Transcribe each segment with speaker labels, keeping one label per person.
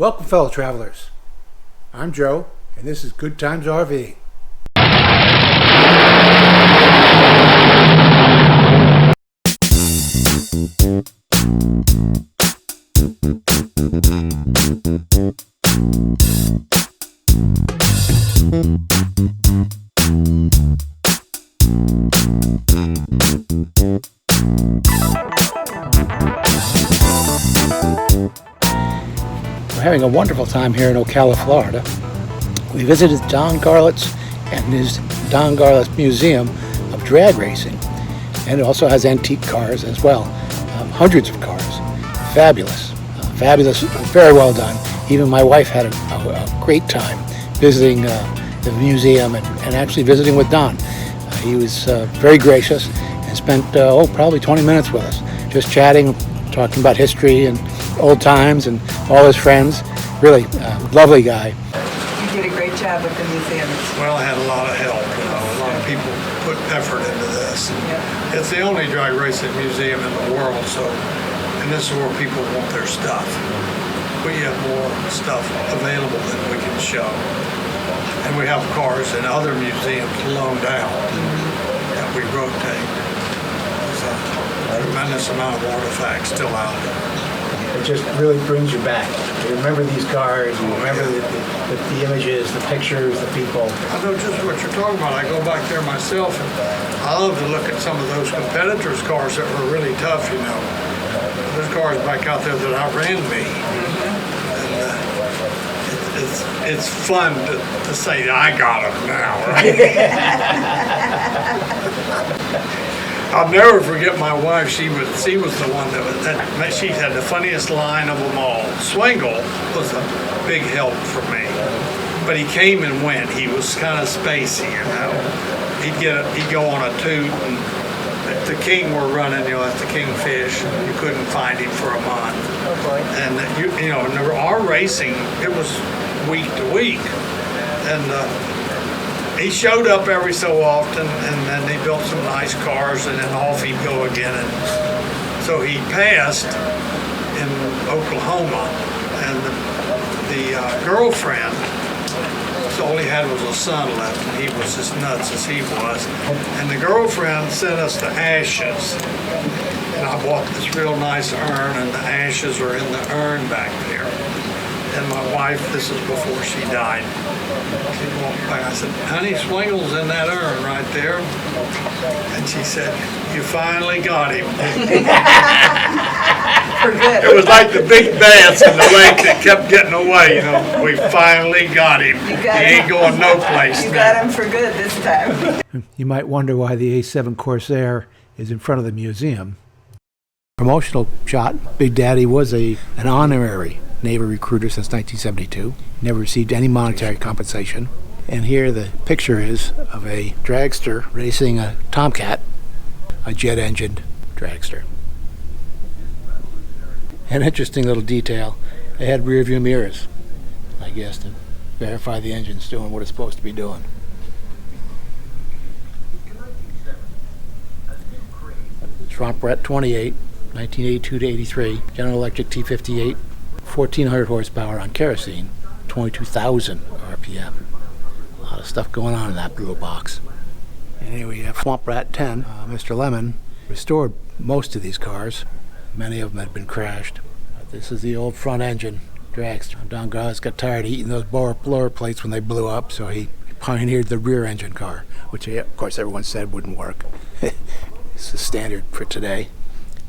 Speaker 1: Welcome, fellow travelers. I'm Joe, and this is Good Times RV. We're having a wonderful time here in Ocala, Florida. We visited Don Garlits and his Don Garlits Museum of Drag Racing, and it also has antique cars as well. Hundreds of cars. Fabulous. Fabulous, very well done. Even my wife had a great time visiting the museum and actually visiting with Don. He was very gracious and spent probably 20 minutes with us, just chatting, talking about history and old times and all his friends. Really lovely guy.
Speaker 2: You did a great job with the museum.
Speaker 3: Well, I had a lot of help. A lot of people put effort into this.
Speaker 2: Yep.
Speaker 3: It's the only drag racing museum in the world, and this is where people want their stuff. We have more stuff available than we can show. And we have cars in other museums loaned out that we rotate. There's a tremendous amount of artifacts still out there.
Speaker 1: It just really brings you back. You remember these cars, you remember the images, the pictures, the people.
Speaker 3: I know just what you're talking about. I go back there myself, and I love to look at some of those competitors' cars that were really tough, you know. There's cars back out there that outran me. And it's fun to say, I got them now, right? I'll never forget my wife. She was the one that she had the funniest line of them all. Swingle was a big help for me, but he came and went. He was kind of spacey, you know. He'd go on a toot, and if the king were running, you know, that's the kingfish. You couldn't find him for a month.
Speaker 2: Oh boy.
Speaker 3: And you know, our racing, it was week to week, and. He showed up every so often, and then they built some nice cars, and then off he'd go again. And so he passed in Oklahoma, and the girlfriend, so all he had was a son left, and he was as nuts as he was. And the girlfriend sent us the ashes, and I bought this real nice urn, and the ashes are in the urn back there. And my wife, this is before she died, she walked by. I said, honey, Swingle's in that urn right there. And she said, you finally got him.
Speaker 2: For good.
Speaker 3: It was like the big bass in the lake that kept getting away, you know. We finally got him. He ain't going no place
Speaker 2: You
Speaker 3: now.
Speaker 2: got him for good this time.
Speaker 1: You might wonder why the A7 Corsair is in front of the museum. Promotional shot, Big Daddy was an honorary Navy recruiter since 1972. Never received any monetary compensation. And here the picture is of a dragster racing a Tomcat, a jet-engined dragster. An interesting little detail, they had rear view mirrors, I guess, to verify the engine's doing what it's supposed to be doing. Swamp Rat 28, 1982 to 83, General Electric T58, 1,400 horsepower on kerosene, 22,000 RPM. A lot of stuff going on in that little box. And here we have Swamp Rat 10. Mr. Lemon restored most of these cars. Many of them had been crashed. This is the old front engine dragster. Don Garlits got tired of eating those blower plates when they blew up, so he pioneered the rear engine car, which of course everyone said wouldn't work. It's the standard for today.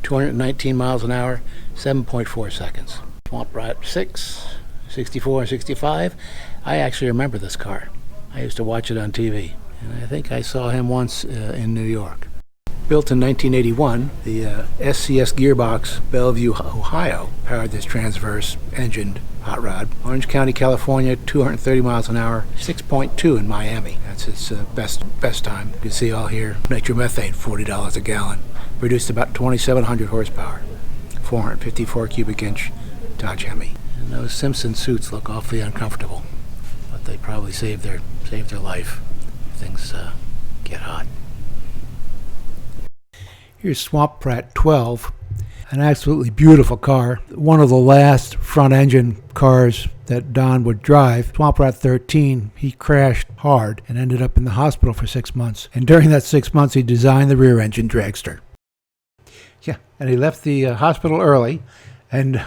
Speaker 1: 219 miles an hour, 7.4 seconds. Swamp Rat 6, 64 and 65. I actually remember this car. I used to watch it on TV, and I think I saw him once in New York. Built in 1981, the SCS gearbox, Bellevue, Ohio, powered this transverse engined hot rod. Orange County, California, 230 miles an hour, 6.2 in Miami. That's its best time. You can see all here, nitromethane, $40 a gallon. Produced about 2,700 horsepower, 454 cubic inch Dodge Hemi. And those Simpson suits look awfully uncomfortable, but they probably saved their life if things get hot. Here's Swamp Rat 12. An absolutely beautiful car. One of the last front-engine cars that Don would drive. Swamp Rat 13, he crashed hard and ended up in the hospital for 6 months. And during that 6 months, he designed the rear-engine dragster. Yeah, and he left the hospital early and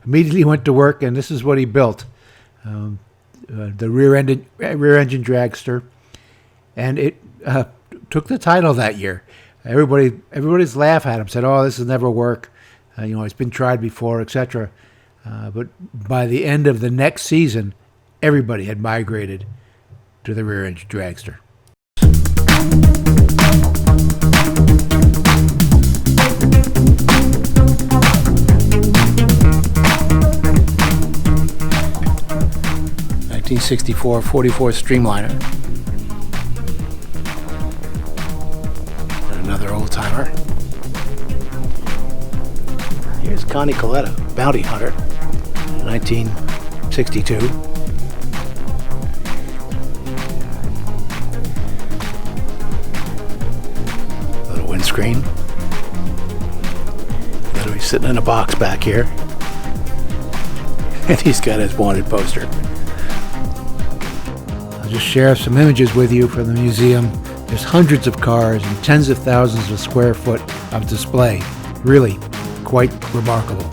Speaker 1: immediately went to work, and this is what he built. The rear-engine dragster. And it took the title that year. Everybody's laugh at him, said, "Oh, this will never work. It's been tried before, etc." But by the end of the next season, everybody had migrated to the rear-engine dragster. (1964) 44 Streamliner. Another old timer. Here's Connie Coletta, Bounty Hunter, 1962. Little windscreen. He's sitting in a box back here. And he's got his wanted poster. I'll just share some images with you from the museum. There's hundreds of cars and tens of thousands of square foot of display. Really quite remarkable.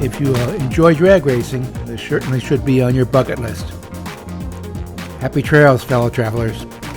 Speaker 1: If you enjoy drag racing, this certainly should be on your bucket list. Happy trails, fellow travelers.